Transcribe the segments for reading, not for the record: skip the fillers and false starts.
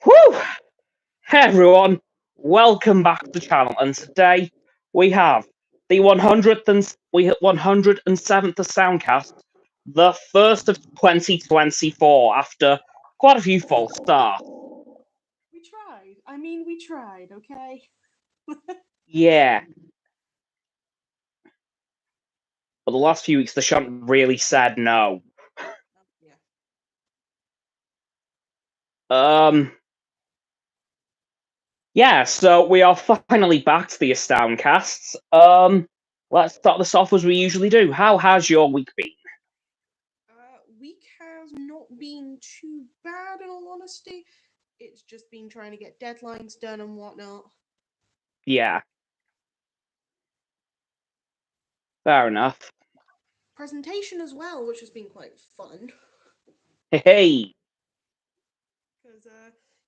Whew! Hey everyone, welcome back to the channel, and today we have the 107th Soundcast, the first of 2024, after quite a few false starts. We tried. We tried, okay? Yeah. But the last few weeks, the shunt really said no. Yeah. Um. Yeah, so we are finally back to the AstoundCasts. Let's start this off as we usually do. How has your week been? Week has not been too bad, in all honesty. It's just been trying to get deadlines done and whatnot. Yeah. Fair enough. Presentation as well, which has been quite fun. Hey. Because,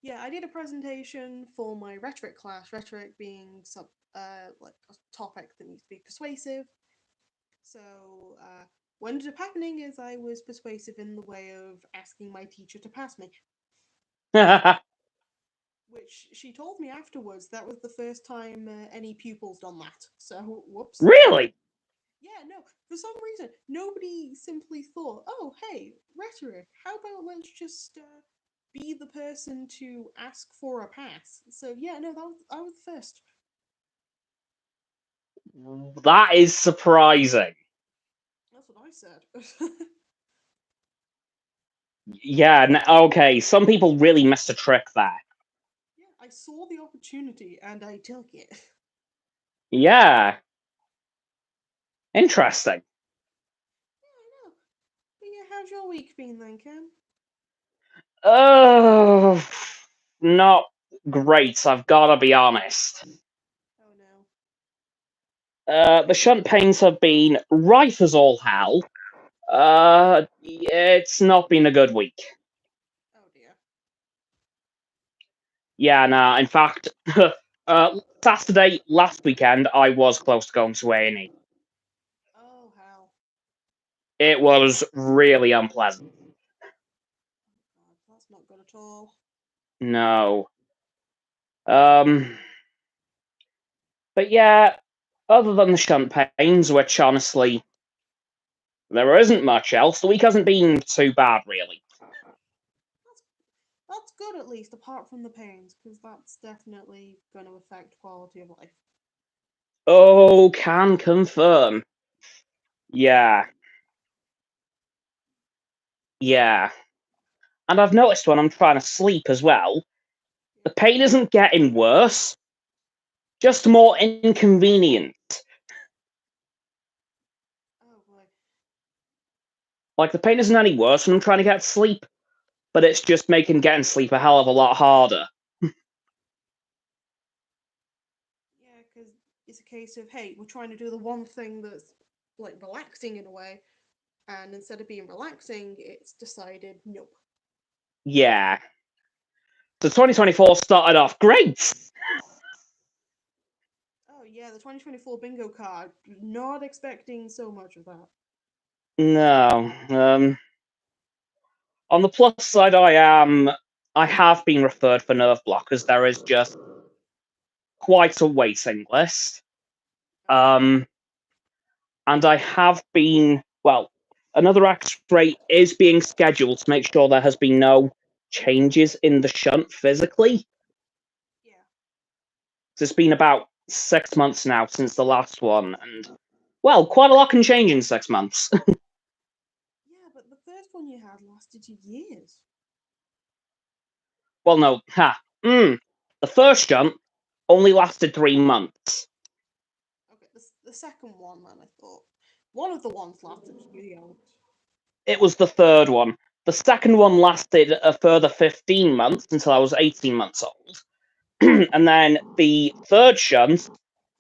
yeah, I did a presentation for my rhetoric class, rhetoric being like a topic that needs to be persuasive. So, what ended up happening is I was persuasive in the way of asking my teacher to pass me. Which she told me afterwards that was the first time any pupils done that. So, whoops. Really? Yeah, no, for some reason, nobody simply thought, oh, hey, rhetoric, how about let's just be the person to ask for a pass? So, yeah, no, I was the first. That is surprising. That's what I said. Yeah, okay, some people really missed a trick there. Yeah, I saw the opportunity and I took it. Yeah. Interesting. Yeah, I know. But yeah, how's your week been then, Cam? Oh, not great, I've gotta be honest. Oh no. The shunt pains have been rife as all hell. It's not been a good week. Oh dear. Yeah, nah, in fact, Saturday last weekend, I was close to going to A&E. Oh, hell. It was really unpleasant. God, that's not good at all. No. Um, but yeah, other than the shunt pains, which honestly, there isn't much else, the week hasn't been too bad, really. That's that's good at least, apart from the pains, because that's definitely going to affect quality of life. Oh, can confirm. Yeah, yeah. And I've noticed when I'm trying to sleep as well, the pain isn't getting worse, just more inconvenient. Oh boy. Like, the pain isn't any worse when I'm trying to get sleep, but it's just making getting sleep a hell of a lot harder. Yeah, because it's a case of, hey, we're trying to do the one thing that's like relaxing in a way, and instead of being relaxing, it's decided nope. Yeah. So 2024 started off great. Oh yeah, the 2024 bingo card. Not expecting so much of that. No. On the plus side, I have been referred for nerve blockers. There is just quite a waiting list. Okay. Um, and I have been, well, another X-ray is being scheduled to make sure there has been no changes in the shunt physically. Yeah. It's been about 6 months now since the last one, and well, quite a lot can change in 6 months. Yeah, but the first one you had lasted you years. Well, no, the first shunt only lasted 3 months. Okay, the second one, then I thought. One of the ones lasted you. It was the third one. The second one lasted a further 15 months until I was 18 months old. And then the third shunt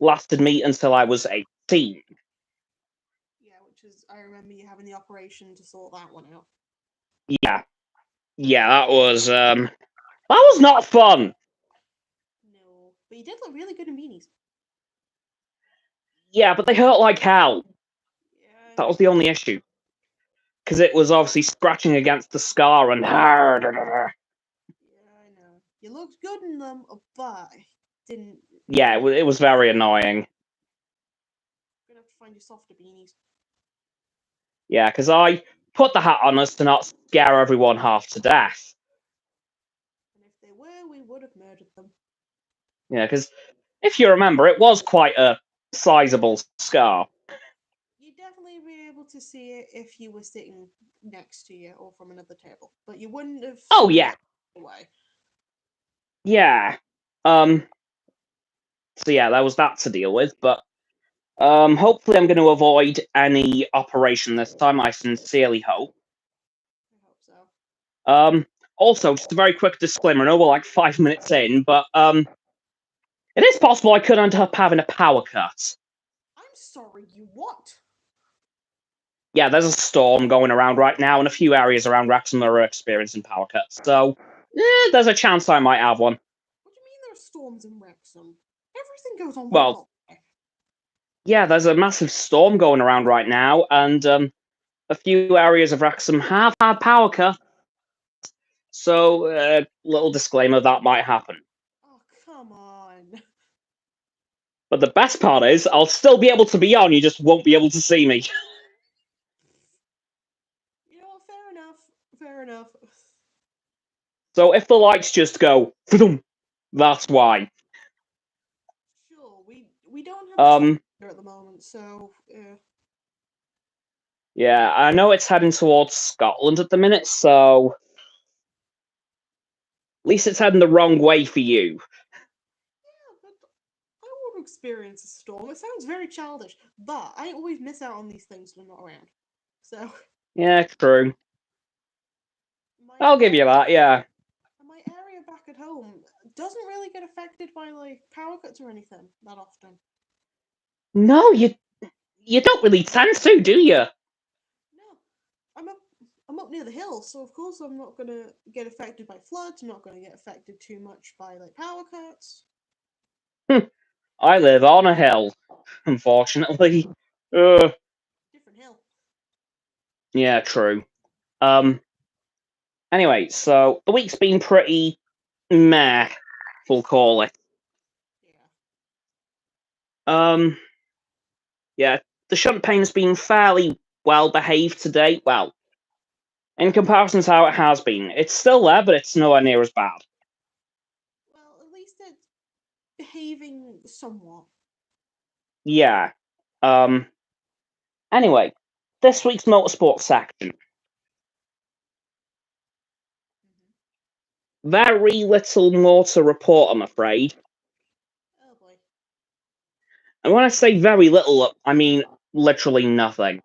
lasted me until I was 18. Yeah, which is I remember you having the operation to sort that one out. Yeah. Yeah, that was not fun. No, but you did look really good in beanies. Yeah, but they hurt like hell. Yeah, I That was know. the only issue. Because it was obviously scratching against the scar and Yeah, I know. You looked good in them, but didn't. Yeah, it was very annoying. You're gonna have to find you softer beanies. Yeah, because I put the hat on us to not scare everyone half to death. And if they were, we would have murdered them. Yeah, because if you remember, it was quite a sizable scar. You'd definitely be able to see it if you were sitting next to you or from another table, but you wouldn't have Oh, seen yeah. it away. Yeah. So yeah, there was that to deal with, but hopefully I'm going to avoid any operation this time. I sincerely hope. I hope so. Also, just a very quick disclaimer. I know we're like 5 minutes in, but it is possible I could end up having a power cut. I'm sorry, you what? Yeah, there's a storm going around right now, and a few areas around Wrexham are experiencing power cuts. So there's a chance I might have one. What do you mean there are storms in Wrexham? Everything goes on Well, well. yeah, there's a massive storm going around right now, and a few areas of Wrexham have had power cuts. So, little disclaimer, that might happen. Oh, come on. But the best part is, I'll still be able to be on, you just won't be able to see me. You know what? Fair enough. Fair enough. So if the lights just go, that's why. Sure, we don't have a storm at the moment, so Yeah, I know it's heading towards Scotland at the minute, so at least it's heading the wrong way for you. yeah, but I want to experience a storm. It sounds very childish, but I always miss out on these things when I'm not around. So Yeah, true. my I'll give you that, yeah. my area back at home doesn't really get affected by like power cuts or anything that often. No, you don't really tend to, do you? No, I'm up I'm up near the hill, so of course I'm not gonna get affected by floods. I'm not gonna get affected too much by like power cuts. I live on a hill, unfortunately. Different hill. Yeah, true. Anyway, so the week's been pretty meh, we'll call it. Yeah. Yeah, the champagne's been fairly well behaved today. Well, in comparison to how it has been, it's still there, but it's nowhere near as bad. Well, at least it's behaving somewhat. Yeah. Anyway, this week's motorsport section. Very little more to report, I'm afraid. Oh boy. And when I say very little, I mean literally nothing.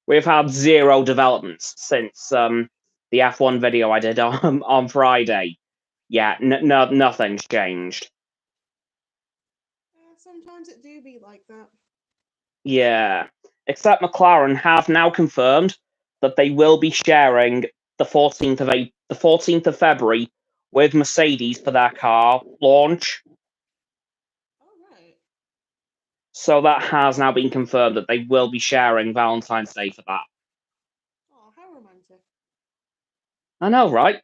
We've had zero developments since the F1 video I did on Friday. Yeah, nothing's changed. Sometimes it do be like that. Yeah, except McLaren have now confirmed that they will be sharing the 14th of February with Mercedes for their car launch. All right. So that has now been confirmed that they will be sharing Valentine's Day for that. Oh, how romantic. I know, right?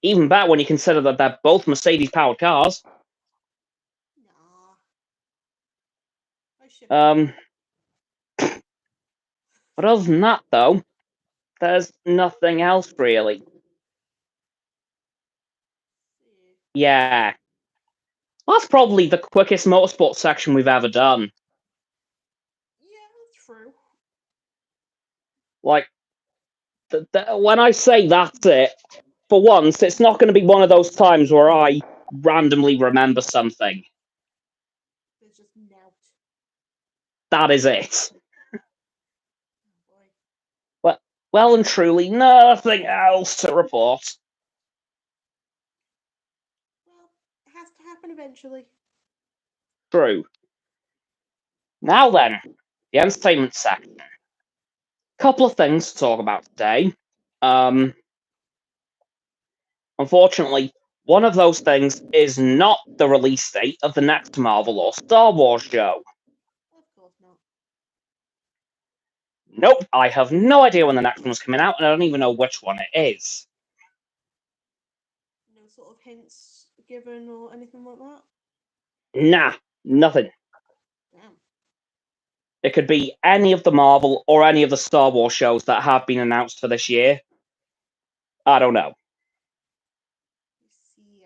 Even better when you consider that they're both Mercedes-powered cars. Nah. I ship Um, but other than that, though, there's nothing else really. Yeah, that's probably the quickest motorsport section we've ever done. Yeah, that's true. Like, when I say that's it, for once, it's not going to be one of those times where I randomly remember something. There's just nout. That is it. Oh boy. Well and truly, nothing else to report. Well, it has to happen eventually. True. Now then, the entertainment section. Couple of things to talk about today. Unfortunately, one of those things is not the release date of the next Marvel or Star Wars show. Of course not. Nope, I have no idea when the next one's coming out, and I don't even know which one it is. hints given or anything like that? Nah, nothing. Damn. It could be any of the Marvel or any of the Star Wars shows that have been announced for this year. I don't know.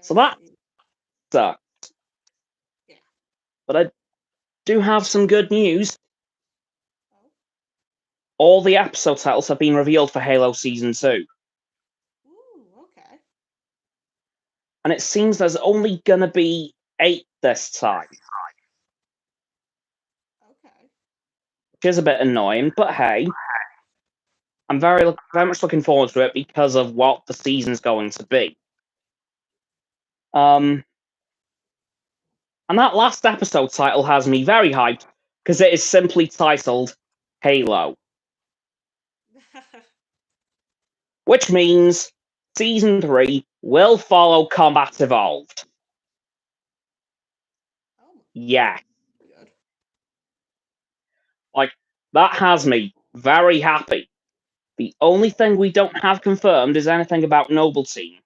So that sucks. Yeah. But I do have some good news. Oh. All the episode titles have been revealed for Halo Season 2. Ooh, okay. And it seems there's only gonna be 8 this time. Okay. Which is a bit annoying, but hey. I'm very much looking forward to it because of what the season's going to be. And that last episode title has me very hyped because it is simply titled Halo. Which means Season 3 will follow Combat Evolved. Oh, Yeah. good. Like, that has me very happy. The only thing we don't have confirmed is anything about Noble Team.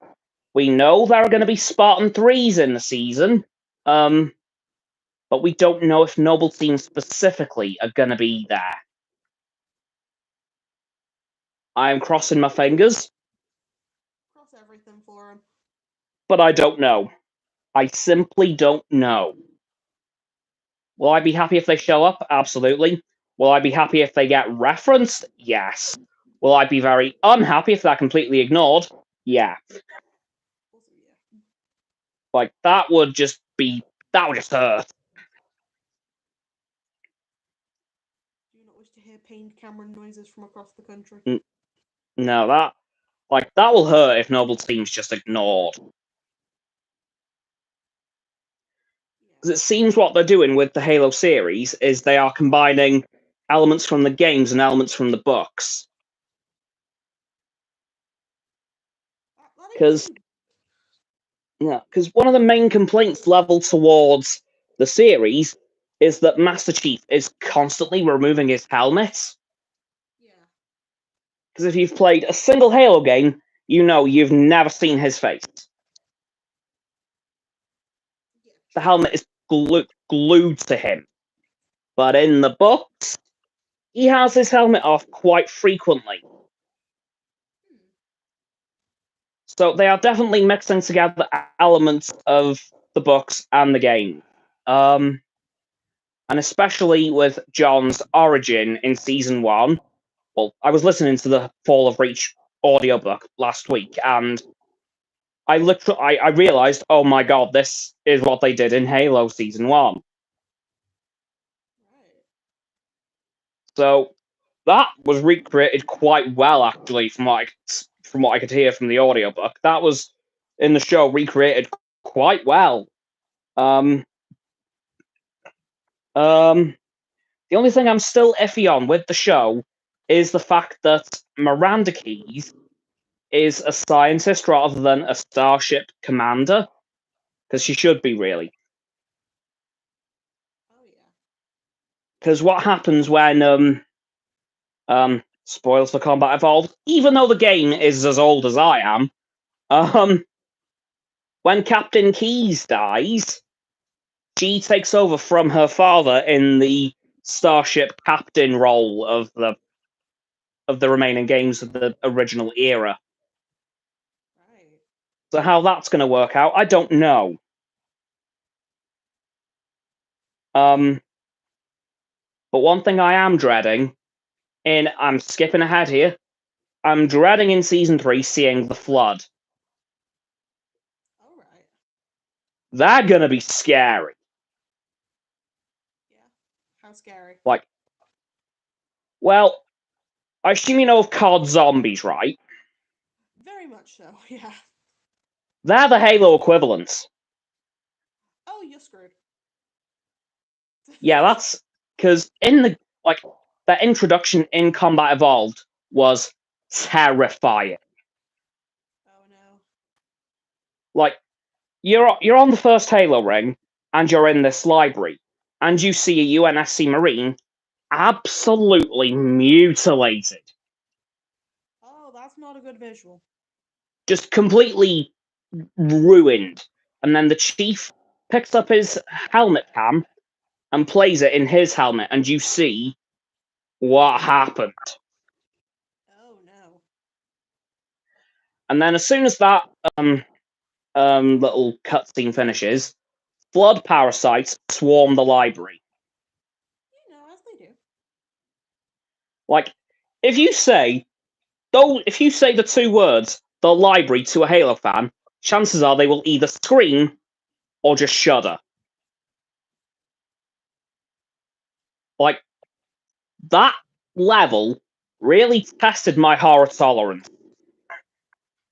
We know there are going to be Spartan 3s in the season, but we don't know if Noble Team specifically are going to be there. I am crossing my fingers. Cross everything for him. But I don't know. I simply don't know. Will I be happy if they show up? Absolutely. Will I be happy if they get referenced? Yes. Will I be very unhappy if they're completely ignored? Yeah. Also, yeah. Like, that would just hurt. Do you not wish to hear pained Cameron noises from across the country? No, that will hurt if Noble Team's just ignored. Because it seems what they're doing with the Halo series is they are combining elements from the games and elements from the books. Because one of the main complaints leveled towards the series is that Master Chief is constantly removing his helmet. Yeah. Because if you've played a single Halo game, you know you've never seen his face. Yeah. The helmet is glued to him. But in the books, he has his helmet off quite frequently. So they are definitely mixing together elements of the books and the game. And especially with John's origin in Season 1. Well, I was listening to the Fall of Reach audiobook last week, and I realized, oh my god, this is what they did in Halo Season 1. Right. So that was recreated quite well, actually, from what I could hear from the audiobook. That was in the show recreated quite well. The only thing I'm still iffy on with the show is the fact that Miranda Keyes is a scientist rather than a starship commander, because she should be, really. Oh yeah. Because what happens when spoils for Combat Evolved, even though the game is as old as I am, when Captain Keyes dies, she takes over from her father in the starship captain role of the remaining games of the original era. Right. So how that's going to work out, I don't know. But one thing I am dreading, and I'm skipping ahead here, I'm dreading in Season 3 seeing the Flood. All right. They're going to be scary. Yeah. How scary. Like, well, I assume you know of COD Zombies, right? Very much so. Yeah. They're the Halo equivalents. Oh, you're screwed. Yeah, that's because in their introduction in Combat Evolved was terrifying. Oh no. Like, you're on the first Halo ring, and you're in this library, and you see a UNSC Marine absolutely mutilated. Oh, that's not a good visual. Just completely ruined. And then the chief picks up his helmet cam and plays it in his helmet, and you see what happened. Oh no. And then as soon as that little cutscene finishes, flood parasites swarm the library. As they do. Like, if you say the two words "the library" to a Halo fan, chances are they will either scream or just shudder. Like, that level really tested my horror tolerance.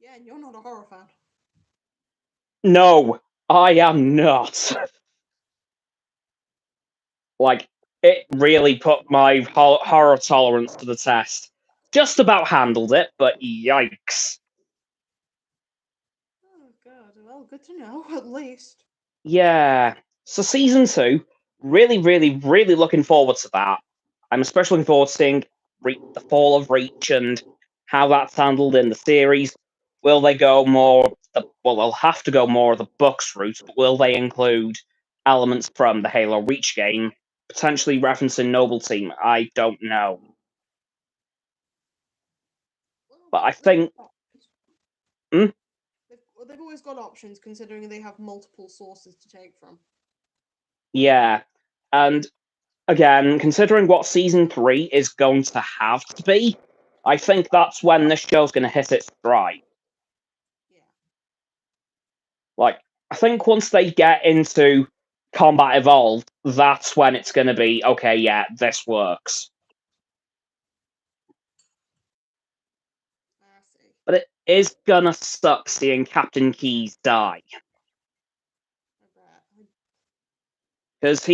Yeah, and you're not a horror fan. No, I am not. Like, it really put my horror tolerance to the test. Just about handled it, but yikes. Oh god, well, good to know, at least. Yeah. So season 2, really, really, really looking forward to that. I'm especially looking forward to seeing the fall of Reach and how that's handled in the series. Will they go more? Well, they'll have to go more of the books route, but will they include elements from the Halo Reach game, potentially referencing Noble Team? I don't know, but I think. Hmm? They've always got options, considering they have multiple sources to take from. Yeah, and again, considering what season 3 is going to have to be, I think that's when this show's going to hit its stride. Yeah. Like, I think once they get into Combat Evolved, that's when it's going to be, okay, yeah, this works. I see. But it is gonna suck seeing Captain Keyes die. I bet. Because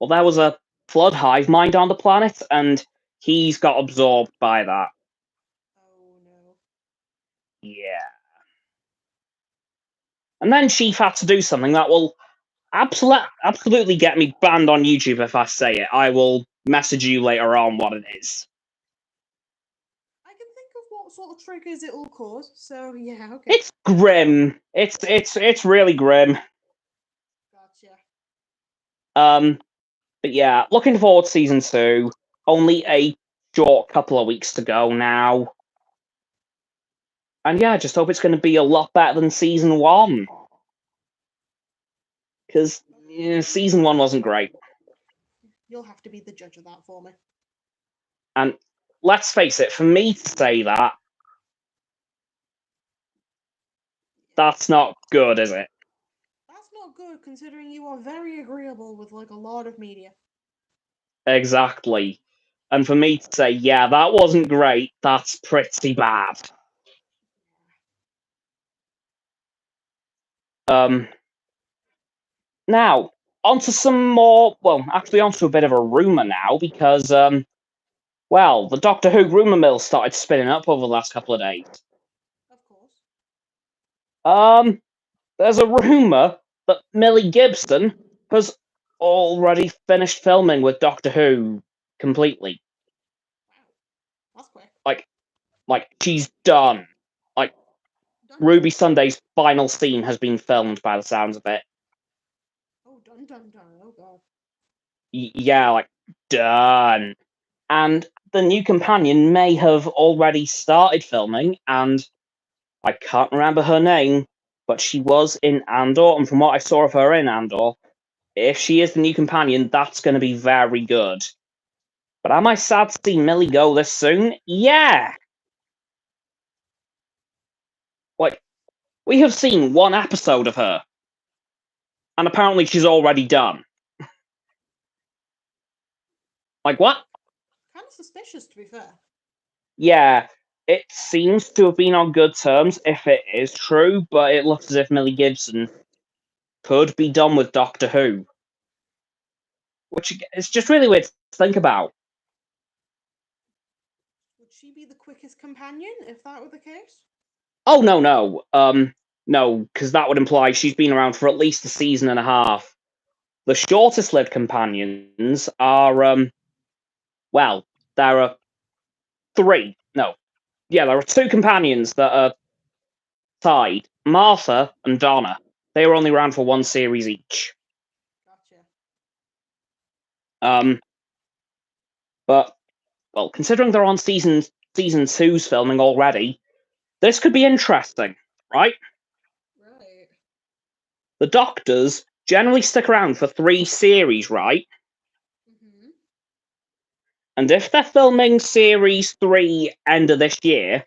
well, there was a flood hive mind on the planet, and he's got absorbed by that. Oh no. Yeah. And then Chief had to do something that will absolutely get me banned on YouTube if I say it. I will message you later on what it is. I can think of what sort of triggers it will cause, so yeah, okay. It's grim. It's really grim. Gotcha. But yeah, looking forward to season 2. Only a short couple of weeks to go now. And yeah, I just hope it's going to be a lot better than season 1. Because season 1 wasn't great. You'll have to be the judge of that for me. And let's face it, for me to say that, that's not good, is it? That's not good, considering you are very agreeable with like a lot of media. Exactly. And for me to say, yeah, that wasn't great, that's pretty bad. Now, onto some more, well, actually onto a bit of a rumour now, because, well, the Doctor Who rumour mill started spinning up over the last couple of days. Of course. There's a rumour that Millie Gibson has already finished filming with Doctor Who completely. Wow. That's quick. Like she's done. Like, Dun, Ruby Sunday's final scene has been filmed by the sounds of it. oh, dun dun dun. Oh god. Yeah, like, done. And the new companion may have already started filming, and I can't remember her name, but she was in Andor, and from what I saw of her in Andor, if she is the new companion, that's going to be very good. But am I sad to see Millie go this soon? Yeah! Like, we have seen one episode of her, and apparently she's already done. Like, what? Kind of suspicious, to be fair. Yeah, it seems to have been on good terms, if it is true, but it looks as if Millie Gibson could be done with Doctor Who. Which is just really weird to think about. Would she be the quickest companion if that were the case? Oh, no. No, because that would imply she's been around for at least a season and a half. The shortest lived companions are, well, there are 3. No. Yeah, there are 2 companions that are aside, Martha and Donna, they were only around for one series each. Gotcha. But, well, considering they're on season 2's filming already, this could be interesting, right? Right. The Doctors generally stick around for 3 series, right? Mm-hmm. And if they're filming series 3 end of this year,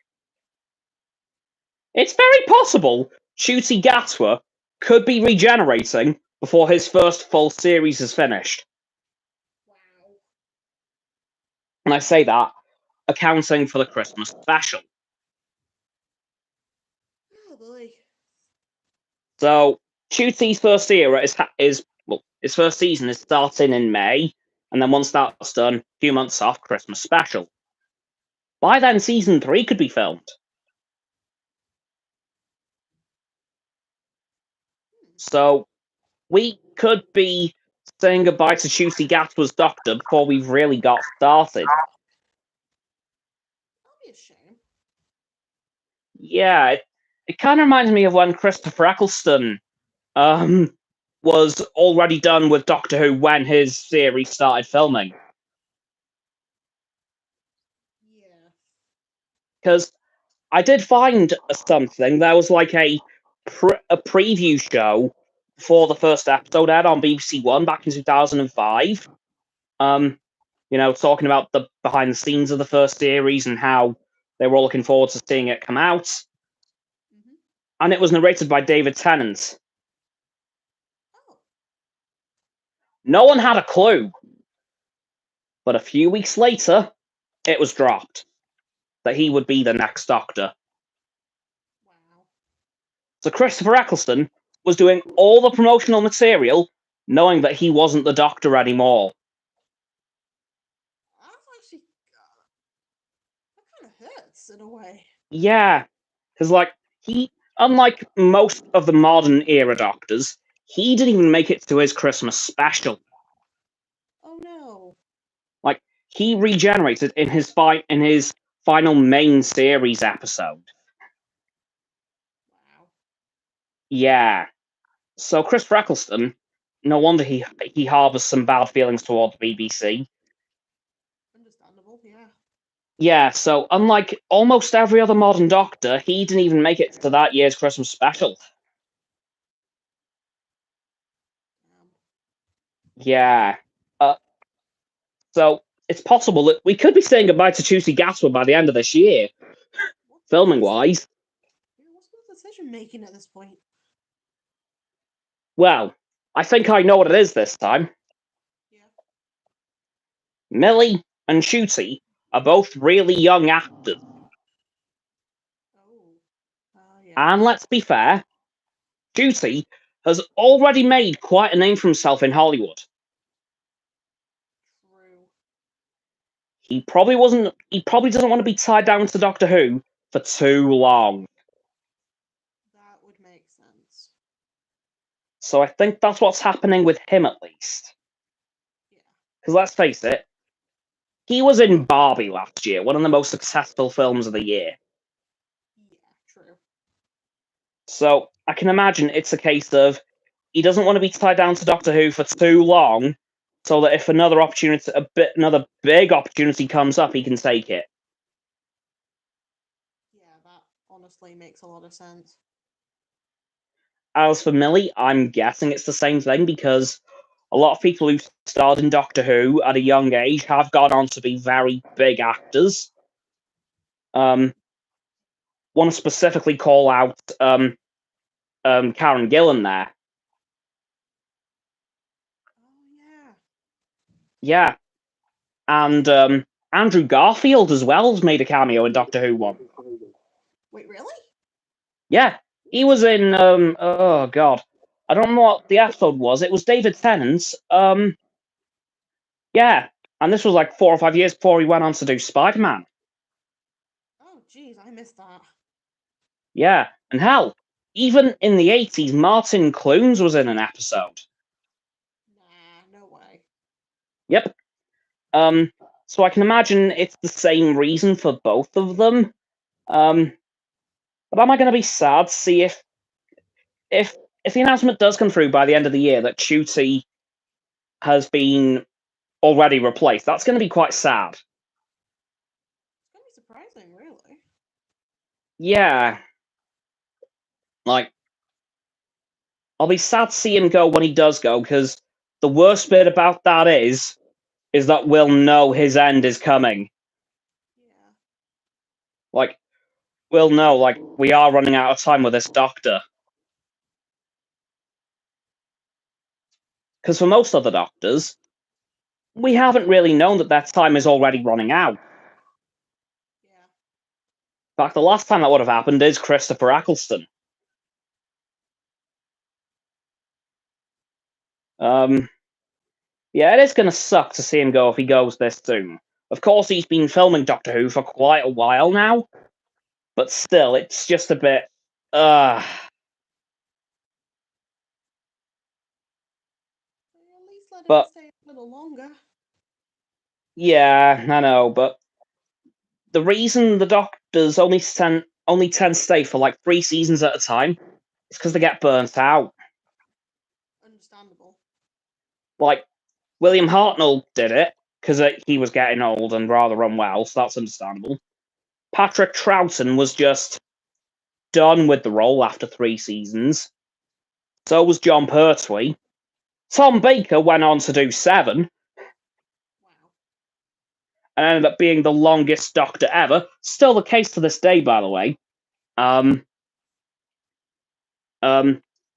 it's very possible Ncuti Gatwa could be regenerating before his first full series is finished. Wow. And I say that, accounting for the Christmas special. Oh boy. So, Ncute's first era his first season is starting in May, and then once that's done, a few months off, Christmas special. By then, season 3 could be filmed. So, we could be saying goodbye to Ncuti Gatwa's Doctor before we've really got started. That'll be a shame. Yeah, it kind of reminds me of when Christopher Eccleston was already done with Doctor Who when his series started filming. Yeah. Because I did find something. There was like a preview show for the first episode aired on BBC One back in 2005. Talking about the behind the scenes of the first series and how they were all looking forward to seeing it come out. Mm-hmm. And it was narrated by David Tennant. Oh. No one had a clue. But a few weeks later, it was dropped that he would be the next Doctor. Wow. So Christopher Eccleston was doing all the promotional material knowing that he wasn't the Doctor anymore. That's actually that kind of hurts in a way. Yeah, because unlike most of the modern era Doctors, he didn't even make it to his Christmas special. Oh no. Like, he regenerated in his final main series episode. Wow. Yeah. So Christopher Eccleston, no wonder he harbours some bad feelings towards the BBC. Understandable, yeah. Yeah, so unlike almost every other modern Doctor, he didn't even make it to that year's Christmas special. Yeah. So it's possible that we could be saying goodbye to Ncuti Gatwa by the end of this year, filming wise. What's the decision making at this point? Well, I think I know what it is this time. Yeah. Millie and Ncuti are both really young actors. Oh. Yeah. And let's be fair, Ncuti has already made quite a name for himself in Hollywood. True. He probably doesn't want to be tied down to Doctor Who for too long. That would make sense. So I think that's what's happening with him at least. Yeah. Because let's face it, he was in Barbie last year, one of the most successful films of the year. Yeah, true. So I can imagine it's a case of he doesn't want to be tied down to Doctor Who for too long, so that if another big opportunity comes up, he can take it. Yeah, that honestly makes a lot of sense. As for Millie, I'm guessing it's the same thing because a lot of people who starred in Doctor Who at a young age have gone on to be very big actors. Want to specifically call out Karen Gillan there. Oh yeah. Yeah. And Andrew Garfield as well has made a cameo in Doctor Who 1. Wait, really? Yeah. He was in oh god. I don't know what the episode was. It was David Tennant's. Yeah. And this was like 4 or 5 years before he went on to do Spider-Man. Oh jeez, I missed that. Yeah. And hell, even in the 80s, Martin Clunes was in an episode. Nah, no way. Yep. So I can imagine it's the same reason for both of them. But am I going to be sad to see if the announcement does come through by the end of the year that Chuti has been already replaced? That's going to be quite sad. It's gonna be surprising, really. Yeah. Like, I'll be sad to see him go when he does go, because the worst bit about that is that we'll know his end is coming. Yeah. Like, we'll know, like, we are running out of time with this Doctor. Because for most other Doctors, we haven't really known that time is already running out. Yeah. In fact, the last time that would have happened is Christopher Eccleston. Yeah, it is going to suck to see him go if he goes this soon. Of course, he's been filming Doctor Who for quite a while now, but still, it's just a bit. At least let him But stay a little longer. yeah, I know, but the reason the Doctors only tend to stay for like 3 seasons at a time is because they get burnt out. Understandable. Like, William Hartnell did it because he was getting old and rather unwell, so that's understandable. Patrick Troughton was just done with the role after 3 seasons. So was John Pertwee. Tom Baker went on to do 7. Wow. And ended up being the longest Doctor ever. Still the case to this day, by the way.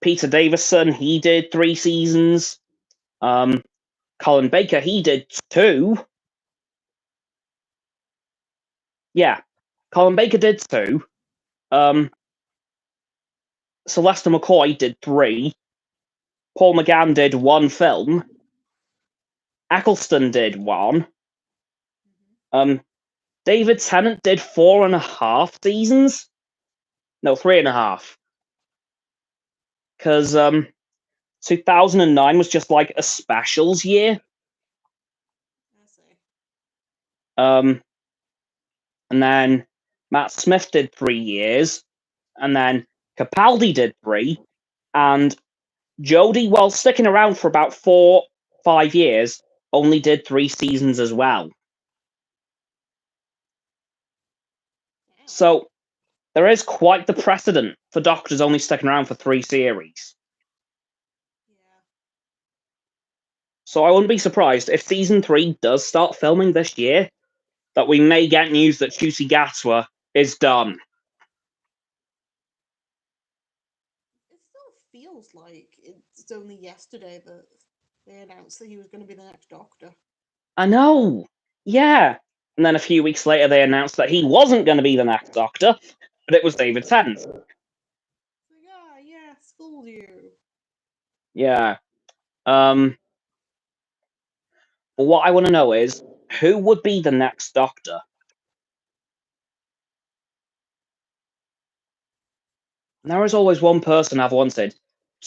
Peter Davison, he did 3 seasons. Colin Baker, he did 2. Yeah, Colin Baker did 2. Sylvester McCoy did 3. Paul McGann did 1 film. Eccleston did 1. David Tennant did 4.5 seasons. No, 3.5. Because 2009 was just like a specials year. I see. And then Matt Smith did 3 years, and then Capaldi did 3, and Jodie, while sticking around for about 4-5 years, only did 3 seasons as well. Damn. So there is quite the precedent for Doctors only sticking around for 3 series. Yeah. So I wouldn't be surprised if season 3 does start filming this year, that we may get news that Ncuti Gatwa is done. It still feels like it's only yesterday that they announced that he was going to be the next Doctor. I know. Yeah. And then a few weeks later, they announced that he wasn't going to be the next Doctor, but it was David Tennant. Yeah, schooled you. Yeah. But what I want to know is, who would be the next Doctor? And there is always one person I've wanted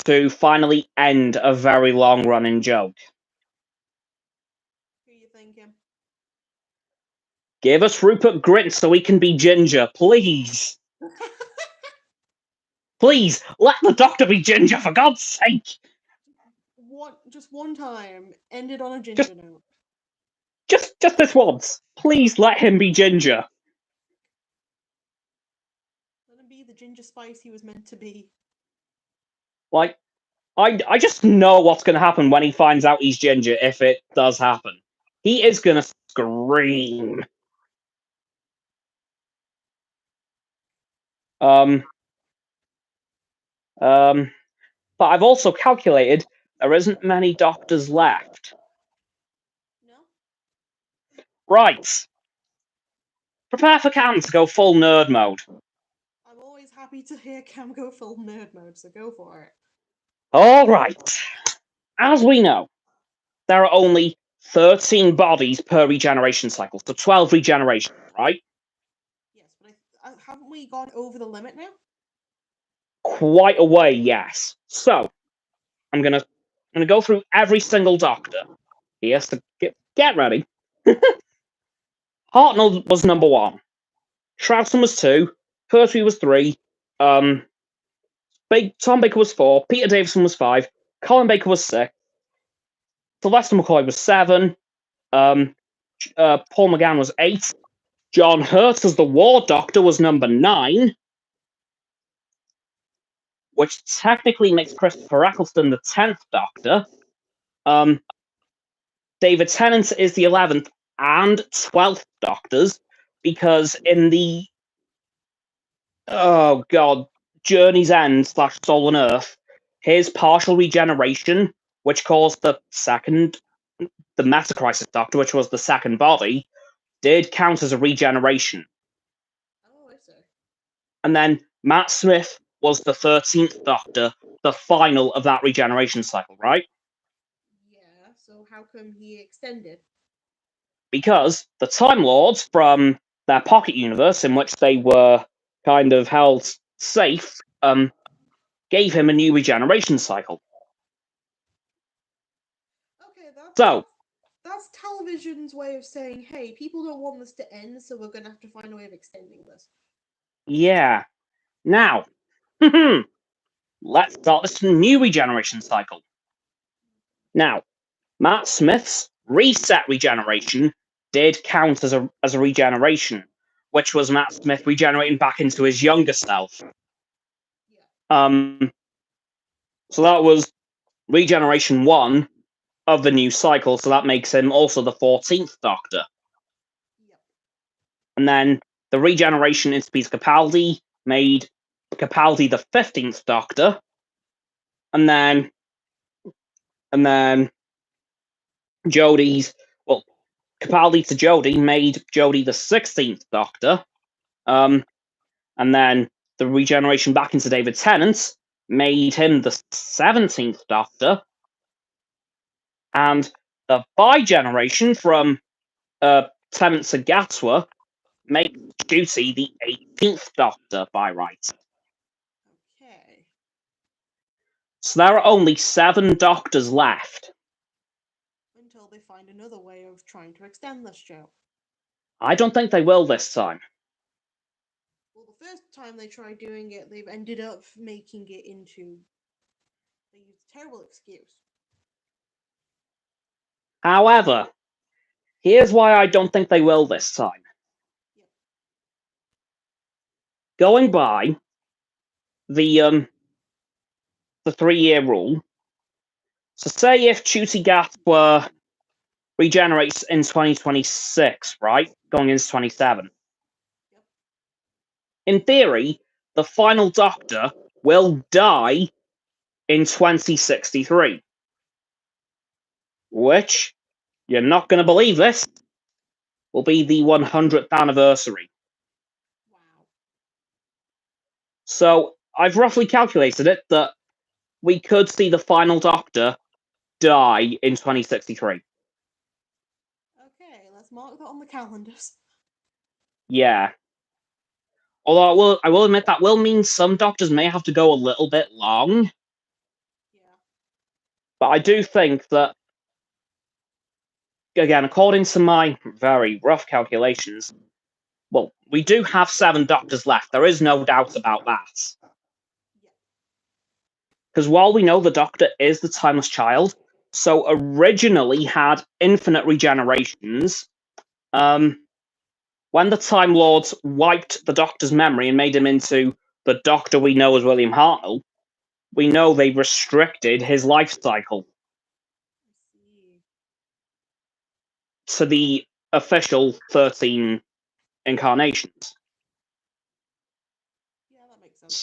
to finally end a very long-running joke. Who you thinking? Give us Rupert Grint so he can be Ginger, please. Please, let the Doctor be Ginger, for God's sake. Just one time, ended on a ginger note. Just this once. Please let him be Ginger. Let him be the ginger spice he was meant to be. Like, I just know what's going to happen when he finds out he's Ginger, if it does happen. He is going to scream. But I've also calculated there isn't many Doctors left. No? Right. Prepare for Cam to go full nerd mode. I'm always happy to hear Cam go full nerd mode, so go for it. Alright. As we know, there are only 13 bodies per regeneration cycle, so 12 regenerations, right? Yes, but haven't we gone over the limit now? Quite a way, yes. So, I'm gonna go through every single Doctor. He has to get ready. Hartnell was number 1. Troughton was 2. Pertwee was 3. Tom Baker was 4, Peter Davison was 5, Colin Baker was 6, Sylvester McCoy was 7, Paul McGann was 8, John Hurt as the War Doctor was number 9, which technically makes Christopher Eccleston the 10th Doctor. David Tennant is the 11th and 12th Doctors, because in the Journey's End / Stolen Earth, his partial regeneration, which caused the Meta Crisis Doctor, which was the second body, did count as a regeneration. Oh, I see. And then Matt Smith was the 13th Doctor, the final of that regeneration cycle, right? Yeah, so how come he extended? Because the Time Lords from their pocket universe, in which they were kind of held safe, gave him a new regeneration cycle. Okay, So, that's television's way of saying, hey, people don't want this to end, so we're gonna have to find a way of extending this. yeah. Now, let's start this new regeneration cycle. Now, Matt Smith's reset regeneration did count as a regeneration, which was Matt Smith regenerating back into his younger self. Yeah. So that was regeneration 1 of the new cycle, so that makes him also the 14th Doctor. Yep. And then the regeneration into Peter Capaldi made Capaldi the 15th Doctor. And then Jodie's, Capaldi to Jodie made Jodie the 16th Doctor. And then the regeneration back into David Tennant made him the 17th Doctor. And the bi-generation from Tennant to Gatwa makes Ncuti the 18th Doctor by right. Okay. So there are only 7 Doctors left. Until they find another way of trying to extend this show. I don't think they will this time. Well, the first time they tried doing it, they've ended up making it into... They used a terrible excuse. However, here's why I don't think they will this time. Yep. Going by the 3-year rule, so say if Ncuti Gatwa regenerates in 2026, right? Going into 27. Yep. In theory, the final Doctor will die in 2063. Which, you're not going to believe this, will be the 100th anniversary. Wow. So, I've roughly calculated it that we could see the final Doctor die in 2063. Okay, let's mark that on the calendars. Yeah. Although I will admit that will mean some Doctors may have to go a little bit long. Yeah. But I do think that, again, according to my very rough calculations, well, we do have 7 Doctors left. There is no doubt about that. Yeah. Because while we know the Doctor is the Timeless Child, so originally had infinite regenerations, when the Time Lords wiped the Doctor's memory and made him into the Doctor we know as William Hartnell, we know they restricted his life cycle I see. to the official 13 incarnations. Yeah, that makes sense.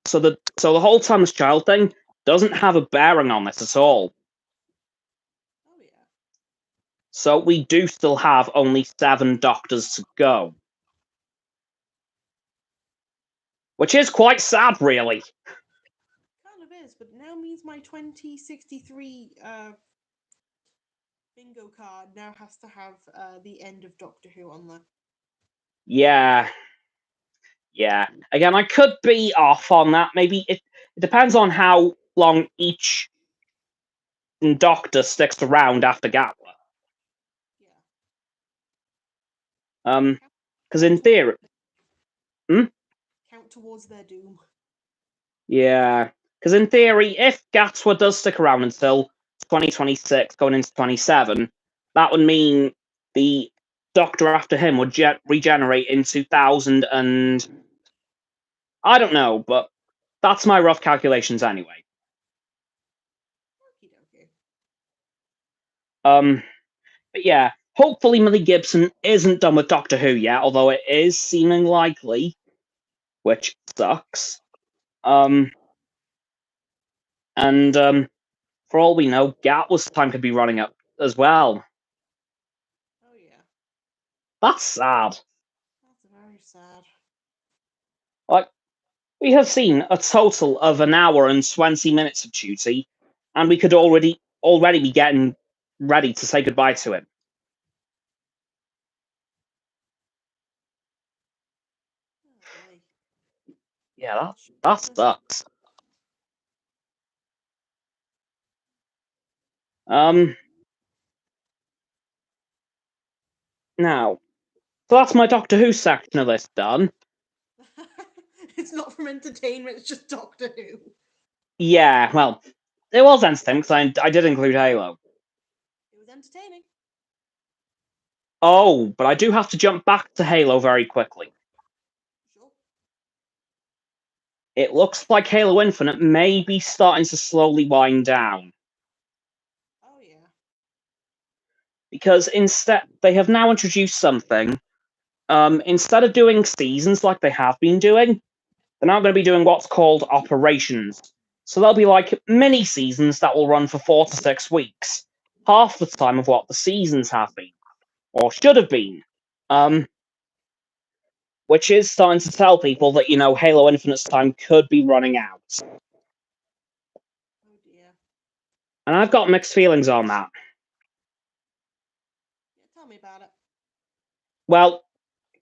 So the whole Timeless Child thing doesn't have a bearing on this at all. Oh, yeah. So we do still have only 7 Doctors to go. Which is quite sad, really. Kind of is, but now means my 2063 bingo card now has to have the end of Doctor Who on there. Yeah. Yeah. Again, I could be off on that. Maybe it depends on how long each Doctor sticks around after Gatwa. Yeah. Because in theory... Count towards their doom. Yeah, because in theory, if Gatwa does stick around until 2026, going into 27, that would mean the Doctor after him would regenerate in 2000 and... I don't know, but that's my rough calculations anyway. Okie dokie. But yeah, hopefully Millie Gibson isn't done with Doctor Who yet, although it is seeming likely, which sucks. And for all we know, Gatwa's time could be running up as well. Oh yeah, That's sad. that's very sad. Like, we have seen a total of an hour and 20 minutes of duty, and we could already be getting ready to say goodbye to him. Oh boy. Yeah, that sucks. Now, so that's my Doctor Who section of this done. It's not from entertainment, it's just Doctor Who. Yeah, well, it was entertaining because I did include Halo. It was entertaining. Oh, but I do have to jump back to Halo very quickly. Sure. It looks like Halo Infinite may be starting to slowly wind down. Oh yeah. Because instead, they have now introduced something. Instead of doing seasons like they have been doing, they're now going to be doing what's called operations. So they'll be like mini seasons that will run for 4 to 6 weeks, half the time of what the seasons have been, or should have been. Which is starting to tell people that, Halo Infinite's time could be running out. Oh dear. And I've got mixed feelings on that. Yeah, tell me about it. Well,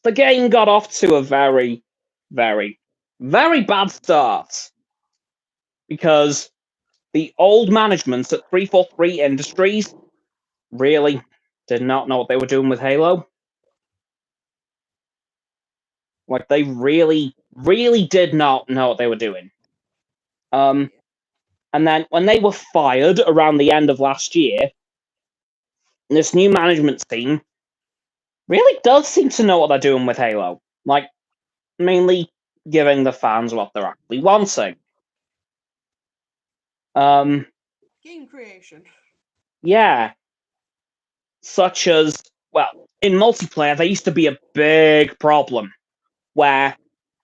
the game got off to a very, very, very bad start. Because the old management at 343 Industries really did not know what they were doing with Halo. Like, they really, really did not know what they were doing. And then when they were fired around the end of last year, this new management team really does seem to know what they're doing with Halo. Like, mainly giving the fans what they're actually wanting. Game creation. Yeah. Such as, well, in multiplayer, there used to be a big problem where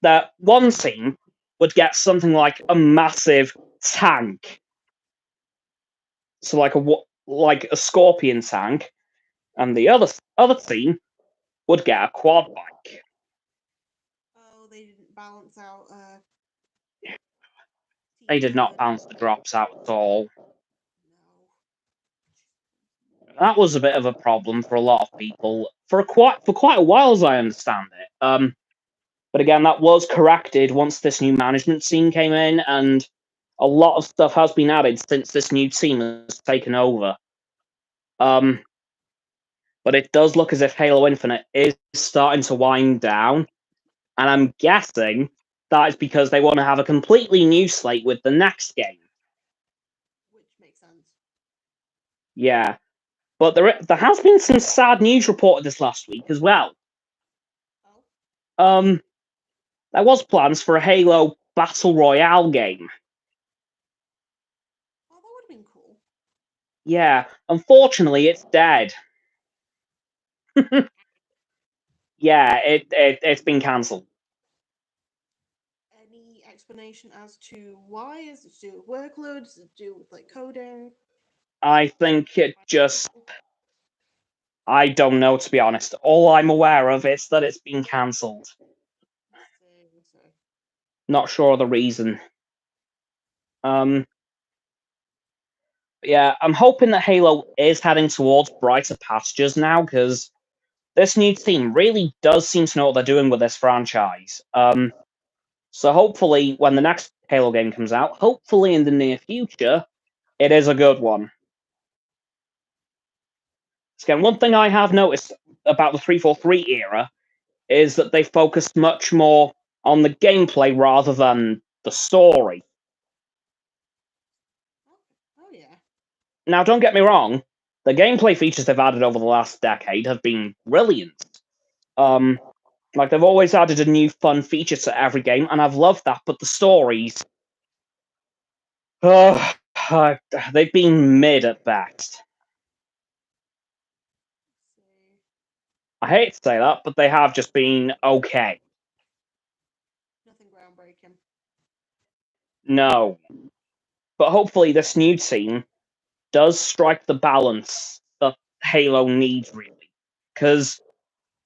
the one team would get something like a massive tank. So like a Scorpion tank, and the other team would get a quad bike. Oh, they didn't balance out. They did not balance the drops out at all. No. That was a bit of a problem for a lot of people for quite a while, as I understand it. But again, that was corrected once this new management team came in, and a lot of stuff has been added since this new team has taken over. But it does look as if Halo Infinite is starting to wind down, and I'm guessing that is because they want to have a completely new slate with the next game. Which makes sense. Yeah, but there has been some sad news reported this last week as well. Oh. There was plans for a Halo Battle Royale game. Oh, that would have been cool. Yeah, unfortunately, it's dead. Yeah, it's been cancelled. Any explanation as to why? Is it to do with workload? Is it to do with like coding? I think it just... I don't know, to be honest. All I'm aware of is that it's been cancelled. Not sure of the reason. Yeah, I'm hoping that Halo is heading towards brighter pastures now, because this new team really does seem to know what they're doing with this franchise. So hopefully, when the next Halo game comes out, hopefully in the near future, it is a good one. Again, one thing I have noticed about the 343 era is that they focused much more on the gameplay rather than the story. Oh yeah. Now, don't get me wrong, the gameplay features they've added over the last decade have been brilliant. Like, they've always added a new fun feature to every game, and I've loved that, but the stories... they've been mid at best. I hate to say that, but they have just been okay. Nothing groundbreaking. No. But hopefully this new team does strike the balance that Halo needs, really. Because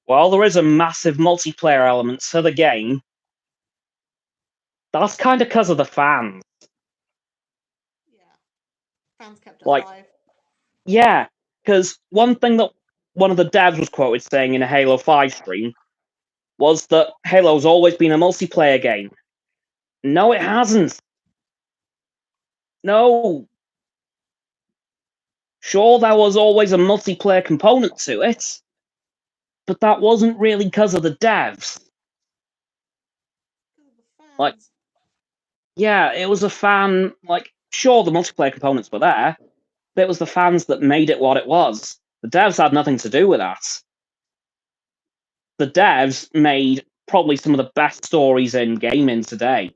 while there is a massive multiplayer element to the game, that's kind of because of the fans. Yeah. Fans kept it Like, alive. yeah, because one thing that one of the devs was quoted saying in a Halo 5 stream was that Halo's always been a multiplayer game. No, it hasn't. No. Sure, there was always a multiplayer component to it, but that wasn't really because of the devs. Because of the fans. Like, yeah, it was a fan, like, sure, the multiplayer components were there, but it was the fans that made it what it was. The devs had nothing to do with that. The devs made probably some of the best stories in gaming today.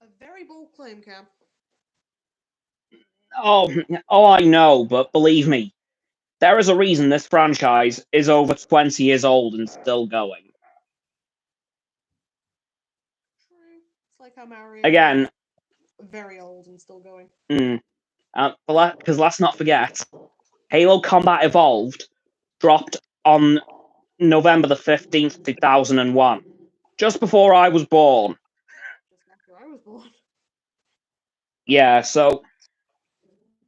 A very bold claim, Cam. Oh, I know, but believe me, there is a reason this franchise is over 20 years old and still going. True. It's like how Mario Again, is very old and still going. because let's not forget, Halo Combat Evolved dropped on November the 15th, 2001, just before I was born. Just after I was born. Yeah, so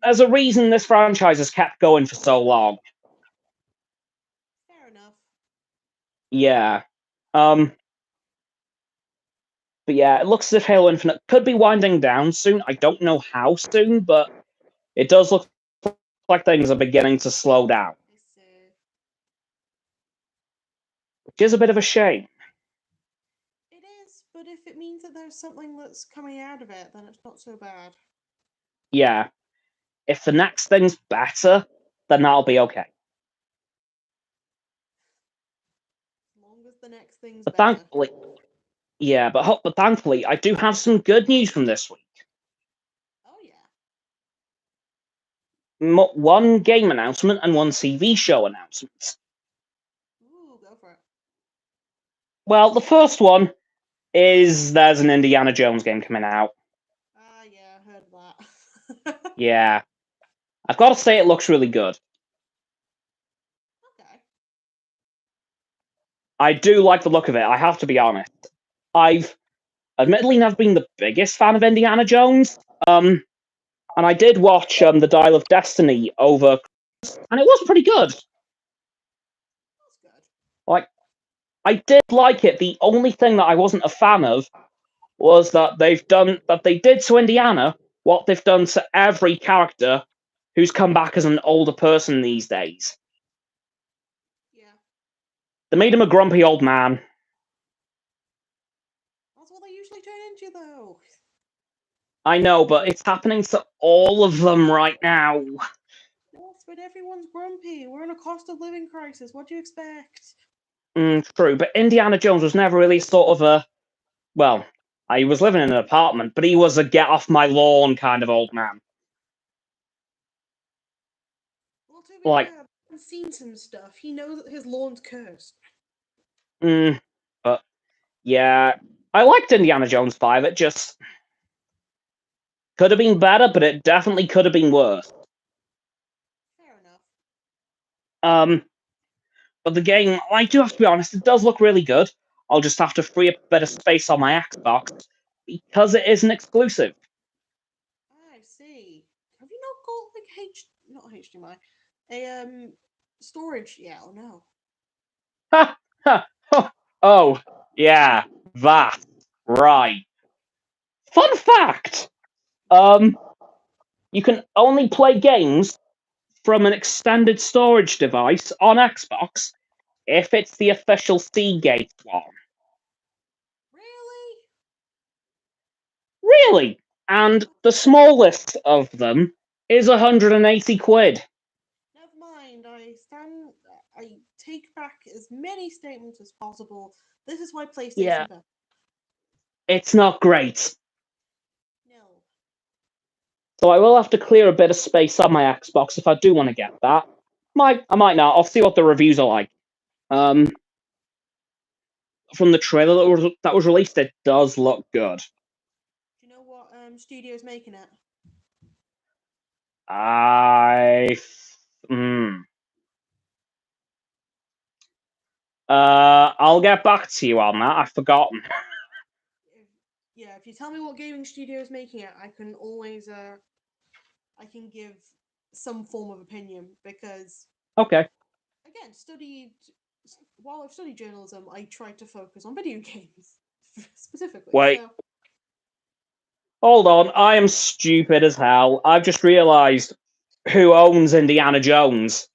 there's a reason this franchise has kept going for so long. Fair enough. Yeah. But yeah, it looks as if Halo Infinite could be winding down soon. I don't know how soon, but it does look like things are beginning to slow down, which is a bit of a shame. It is, but if it means that there's something that's coming out of it, then it's not so bad. Yeah. If the next thing's better, then that'll be okay. As long as the next thing's But better. thankfully, yeah, but thankfully, I do have some good news from this week. Oh yeah. One game announcement and one TV show announcement. Ooh, go for it. Well, the first one is there's an Indiana Jones game coming out. Ah, yeah, I heard that. Yeah. I've got to say it looks really good. Okay. I do like the look of it, I have to be honest. I've admittedly never been the biggest fan of Indiana Jones. And I did watch The Dial of Destiny over Christmas, and it was pretty good. That's good. Like, I did like it. The only thing that I wasn't a fan of was that they did to Indiana what they've done to every character who's come back as an older person these days. Yeah. They made him a grumpy old man. That's what they usually turn into, though. I know, but it's happening to all of them right now. Yes, but everyone's grumpy. We're in a cost of living crisis. What do you expect? True, but Indiana Jones was never really sort of a... Well, he was living in an apartment, but he was a get-off-my-lawn kind of old man. Well, to be Like, fair, I've seen some stuff. He knows that his lawn's cursed. but yeah, I liked Indiana Jones 5. It just could have been better, but it definitely could have been worse. Fair enough. But the game, I do have to be honest, it does look really good. I'll just have to free up a bit of space on my Xbox because it is an exclusive. I see. Have you not got like not HDMI, a storage? Yeah, or no? Ha ha! Oh, yeah, that right. Fun fact: you can only play games from an extended storage device on Xbox if it's the official Seagate one. Really? And the smallest of them is 180 quid. Never mind. I take back as many statements as possible. This is why PlayStation Yeah, better. it's not great. No. So I will have to clear a bit of space on my Xbox if I do want to get that. I might not. I'll see what the reviews are like. Um, from the trailer that was released, it does look good. Do you know what studio's making it? I. Hmm. I'll get back to you on that. I've forgotten. If you tell me what gaming studio is making it, I can always I can give some form of opinion because Okay. again, while I've studied journalism, I tried to focus on video games specifically. Wait. So Hold on. I am stupid as hell. I've just realised who owns Indiana Jones.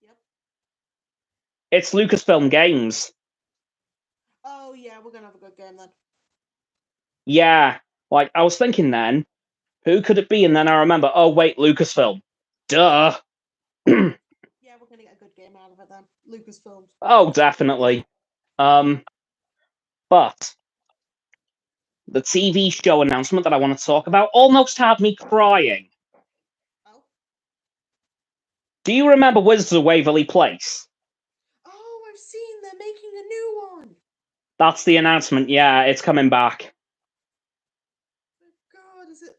yep. It's Lucasfilm Games. Oh yeah, we're gonna have a good game then. Yeah. Like, I was thinking then, who could it be? And then I remember, oh, wait, Lucasfilm. Duh. Yeah, we're gonna get a good game out of it then. Lucasfilms. Oh, definitely. But the TV show announcement that I want to talk about almost had me crying. Oh. Do you remember Wizards of Waverly Place? Oh, I've seen they're making a new one. That's the announcement. Yeah, it's coming back. God, is it?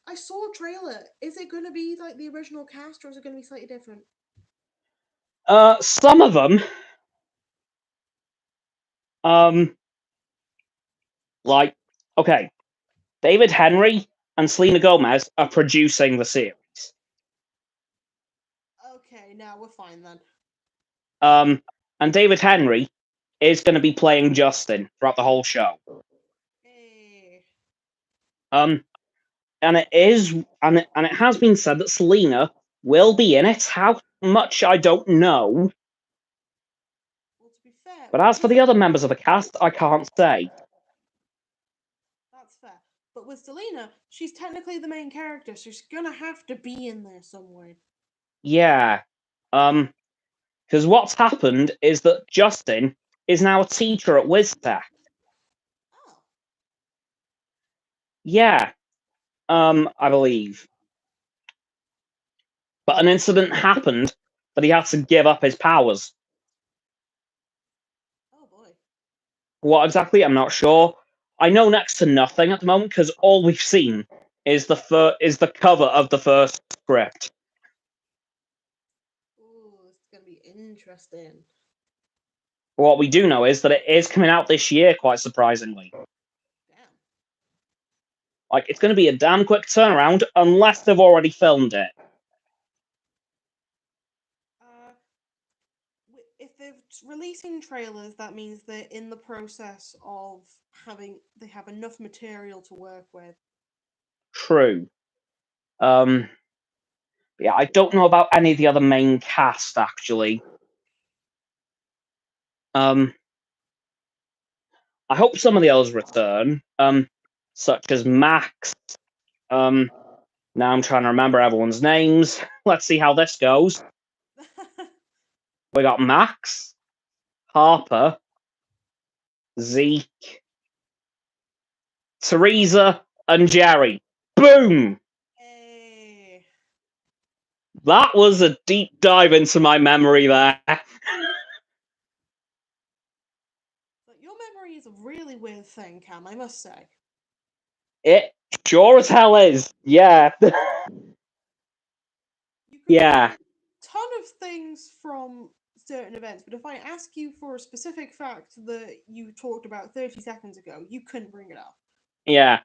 I saw a trailer. Is it going to be like the original cast, or is it going to be slightly different? Some of them, um, like, okay, David Henry and Selena Gomez are producing the series. Okay, now we're fine then. And David Henry is going to be playing Justin throughout the whole show. Hey. And it has been said that Selena will be in it. How much I don't know. Well, to be fair, But as for the other members of the cast, I can't say. that's fair. But with Selena, she's technically the main character, so she's gonna have to be in there somewhere. Yeah. Because what's happened is that Justin is now a teacher at WizTech. Oh. Yeah. I believe. But an incident happened that he had to give up his powers. Oh boy. What exactly? I'm not sure. I know next to nothing at the moment because all we've seen is the cover of the first script. Ooh, this is gonna be interesting. What we do know is that it is coming out this year, quite surprisingly. Damn. Like, it's going to be a damn quick turnaround unless they've already filmed it. Uh, if they're releasing trailers, that means they're in the process of they have enough material to work with. True. Yeah, I don't know about any of the other main cast, actually. I hope some of the others return, such as Max. Now I'm trying to remember everyone's names. Let's see how this goes. We got Max, Harper, Zeke, Teresa, and Jerry. Boom! Hey. That was a deep dive into my memory there. But your memory is a really weird thing, Cam, I must say. It sure as hell is. Yeah. You can Yeah. remember a ton of things from certain events, but if I ask you for a specific fact that you talked about 30 seconds ago, you couldn't bring it up. Yeah.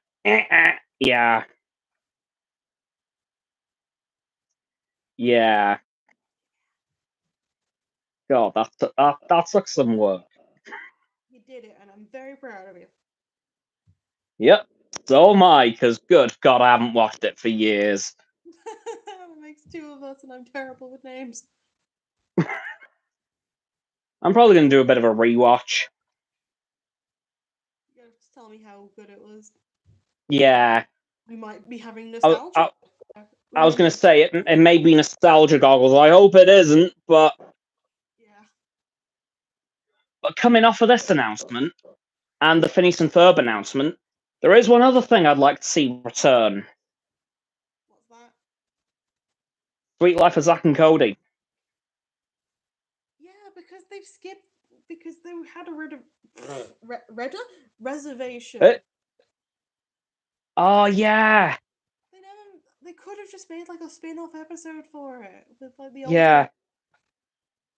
Yeah. Yeah. God, that took some work. You did it, and I'm very proud of you. Yep. So am I, because good God, I haven't watched it for years. That makes two of us, and I'm terrible with names. I'm probably going to do a bit of a rewatch. You gotta just tell me how good it was. Yeah. We might be having I, nostalgia. I, I was going to say, it may be nostalgia goggles. I hope it isn't, but Yeah. coming off of this announcement, and the Phineas and Ferb announcement, there is one other thing I'd like to see return. What's that? Sweet Life of Zack and Cody. Yeah, because they've skipped because they had a reservation. Oh yeah. They could have just made like a spin-off episode for it with like the old. Yeah.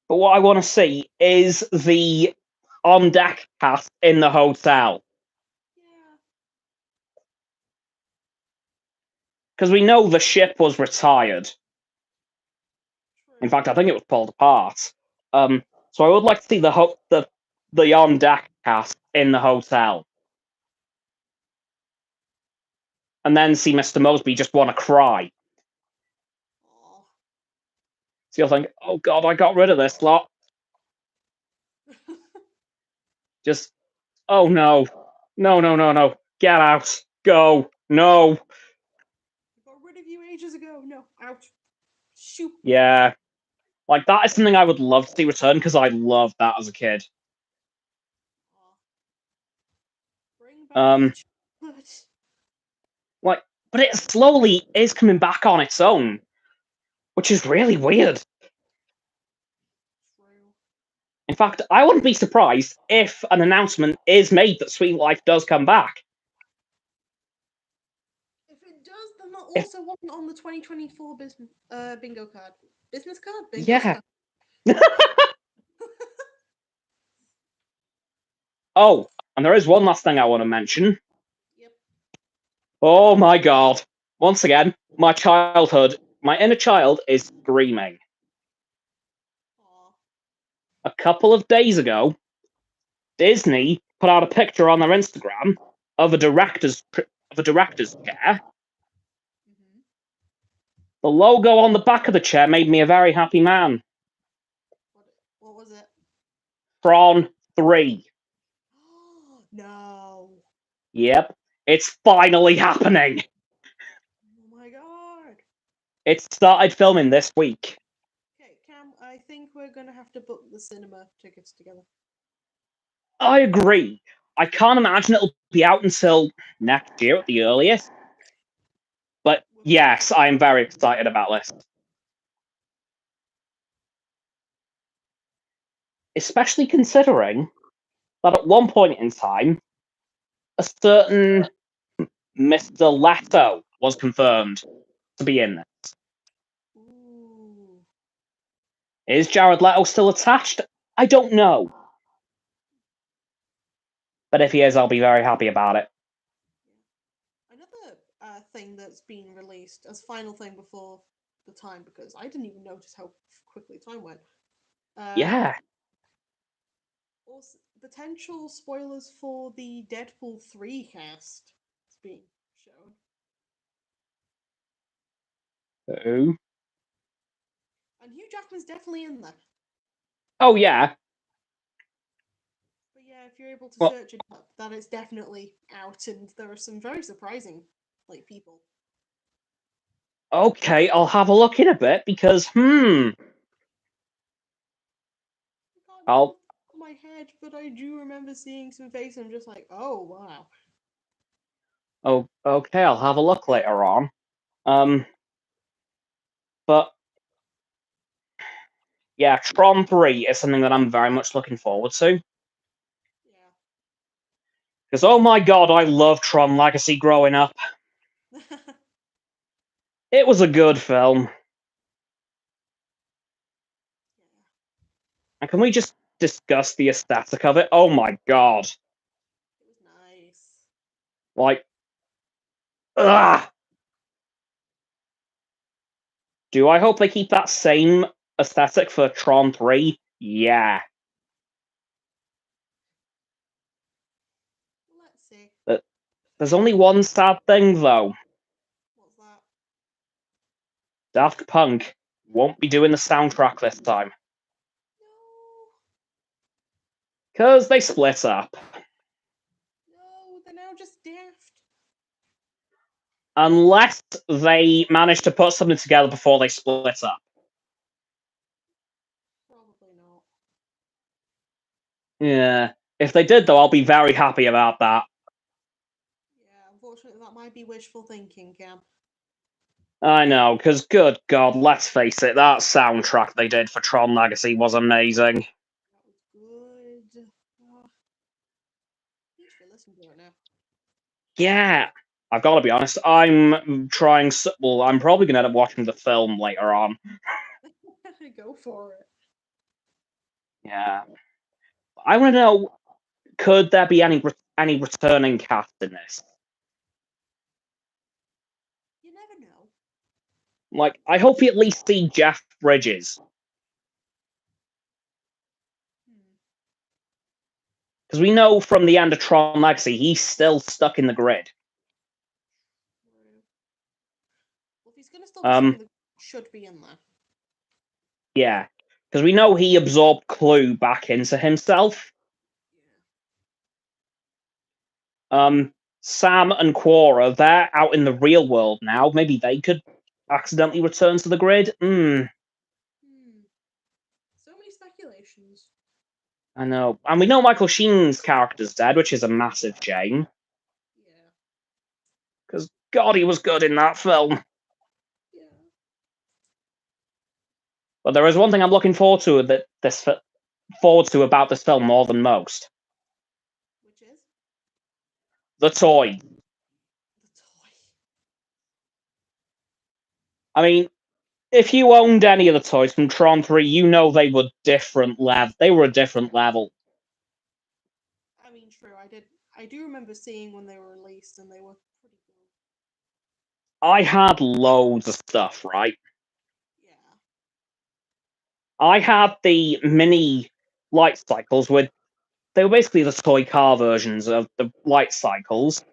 But what I want to see is the on deck cast in the hotel. Yeah. Because we know the ship was retired. True. In fact, I think it was pulled apart. So I would like to see the on deck cast in the hotel, and then see Mr. Mosby just want to cry. Aw. So you'll think, oh god, I got rid of this lot. Just, oh no, no, get out, go, no. I got rid of you ages ago. No, out. Shoot. Yeah, like that is something I would love to see return because I loved that as a kid. Aw. Bring back the chocolate. Like, but it slowly is coming back on its own, which is really weird. True. In fact, I wouldn't be surprised if an announcement is made that Sweet Life does come back. If it does, then that If, also wasn't on the 2024 business bingo card. Business card? Bingo yeah. card. Oh, and there is one last thing I want to mention. Yep. Oh my god. Once again, my childhood, my inner child is screaming. Aw. A couple of days ago, Disney put out a picture on their Instagram of a director's chair. Mm-hmm. The logo on the back of the chair made me a very happy man. What was it? Tron 3. No. Yep, it's finally happening. Oh my god. It started filming this week. Okay, Cam, I think we're gonna have to book the cinema tickets together. I agree. I can't imagine it'll be out until next year at the earliest. But yes, I am very excited about this. Especially considering that at one point in time, a certain Mr. Leto was confirmed to be in this. Ooh. Is Jared Leto still attached? I don't know. But if he is, I'll be very happy about it. Another thing that's been released as final thing before the time, because I didn't even notice how quickly time went. Yeah. Also, potential spoilers for the Deadpool 3 cast is being shown. Who? And Hugh Jackman's definitely in there. Oh, yeah. But yeah, if you're able to Well, search it up, that is definitely out, and there are some very surprising people. okay, I'll have a look in a bit because, I can't I'll... name my head, but I do remember seeing some faces. I'm just like, oh wow. Oh, okay, I'll have a look later on. But yeah, Tron 3 is something that I'm very much looking forward to. Yeah. Because, oh my god, I loved Tron Legacy growing up. It was a good film. Yeah. And can we just discuss the aesthetic of it? Oh my god. It was nice. Like, ugh. Do I hope they keep that same aesthetic for Tron 3? Yeah. Let's see. There's only one sad thing, though. What's that? Daft Punk won't be doing the soundtrack this time. No. Because they split up. No, they're now just Daft. Unless they manage to put something together before they split up. Probably not. Yeah. If they did, though, I'll be very happy about that. Yeah, unfortunately, that might be wishful thinking, Cam. I know, because good God, let's face it, that soundtrack they did for Tron Legacy was amazing. That was good. Need to listen to it now. Yeah, I've got to be honest, I'm trying. Well, I'm probably going to end up watching the film later on. Go for it. Yeah. I want to know, could there be any returning cast in this? You never know. Like, I hope we at least see Jeff Bridges. Because we know from the end of Tron Legacy, he's still stuck in the grid. Well, if he's going to still be stuck in the grid, should be in there. Yeah. Because we know he absorbed Clue back into himself. Sam and Quora, they're out in the real world now. Maybe they could accidentally return to the grid. So many speculations. I know. And we know Michael Sheen's character's dead, which is a massive shame. Yeah. Because, God, he was good in that film. Yeah. But there is one thing I'm looking forward to about this film more than most. Which is? The toy. The toy. I mean, if you owned any of the toys from Tron 3, you know they were different level. They were a different level. I mean, true. I do remember seeing when they were released, and they were pretty cool. I had loads of stuff, right? Yeah. I had the mini light cycles with. They were basically the toy car versions of the light cycles.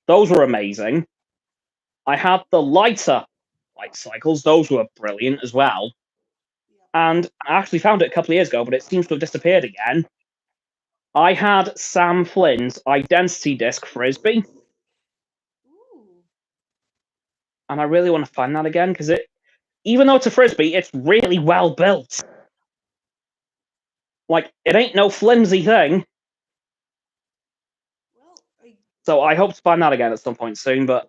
Those were amazing. I had the lighter light cycles. Those were brilliant as well. And I actually found it a couple of years ago, but it seems to have disappeared again. I had Sam Flynn's Identity Disc Frisbee. Ooh. And I really want to find that again, because even though it's a Frisbee, it's really well built. Like, it ain't no flimsy thing. Well, So I hope to find that again at some point soon, but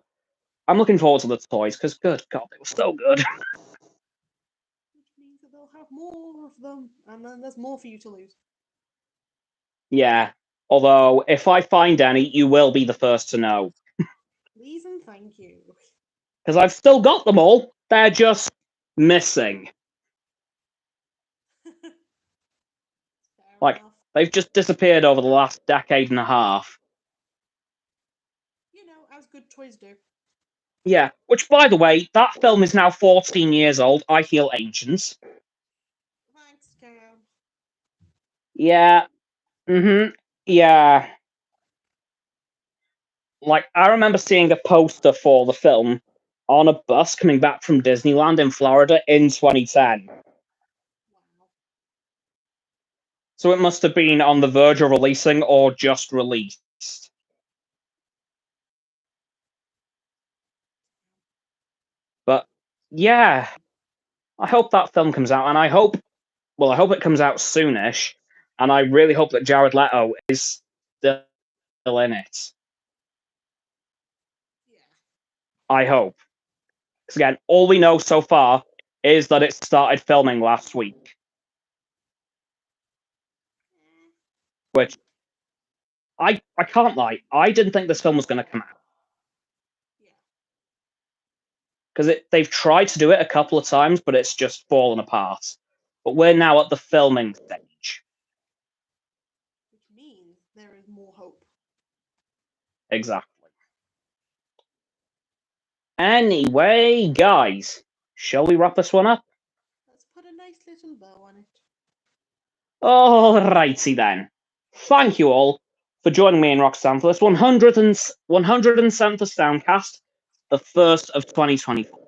I'm looking forward to the toys, because good God, they were so good. which means that they'll have more of them, and then there's more for you to lose. Yeah. Although, if I find any, you will be the first to know. Please and thank you. Because I've still got them all. They're just missing. Like, they've just disappeared over the last decade and a half. You know, as good toys do. Yeah, which, by the way, that film is now 14 years old. I feel ancient. Thanks, Cam. Yeah. Yeah. Like, I remember seeing a poster for the film on a bus coming back from Disneyland in Florida in 2010. Wow. So it must have been on the verge of releasing or just released. But yeah, I hope that film comes out, and I hope it comes out soonish, and I really hope that Jared Leto is still in it. Yeah. I hope. Because again, all we know so far is that it started filming last week. Which, I can't lie, I didn't think this film was going to come out. Because they've tried to do it a couple of times, but it's just fallen apart. But we're now at the filming stage. Which means there is more hope. Exactly. Anyway, guys, shall we wrap this one up? Let's put a nice little bow on it. Alrighty then. Thank you all for joining me and Roxanne for this 107th AstoundCast, the first of 2024.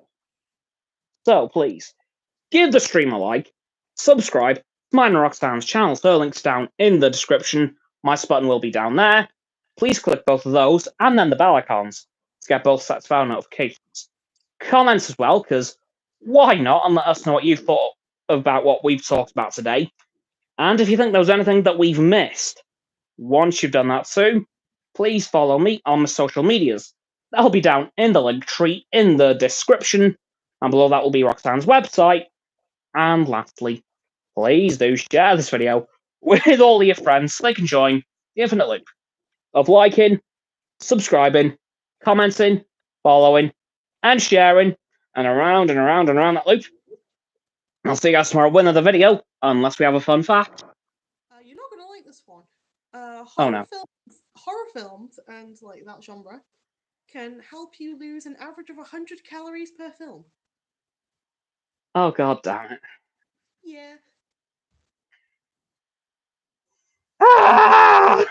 So please, give the stream a like, subscribe to mine and Roxanne's channels. Her links down in the description. My button will be down there. Please click both of those and then the bell icons to get both sets of our notifications. Comments as well, because why not? And let us know what you thought about what we've talked about today. And if you think there was anything that we've missed, once you've done that too, please follow me on my social medias. That'll be down in the link tree in the description, and below that will be Roxanne's website. And lastly, please do share this video with all your friends so they can join the infinite loop of liking, subscribing, commenting, following, and sharing, and around and around and around that loop. I'll see you guys tomorrow with another video, unless we have a fun fact. You're not gonna like this one. Oh no. Horror films and like that genre can help you lose an average of 100 calories per film. Oh god damn it. Yeah. Ah!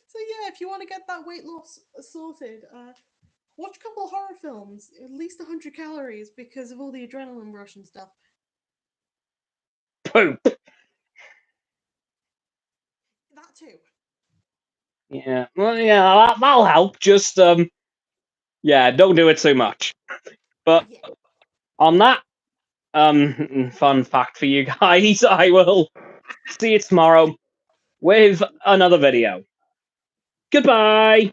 So yeah, if you want to get that weight loss sorted, watch a couple of horror films, at least 100 calories because of all the adrenaline rush and stuff. Poop. That too. Yeah, well, yeah, that'll help. Just yeah, don't do it too much. But Yeah. on that fun fact for you guys, I will see you tomorrow with another video. Goodbye.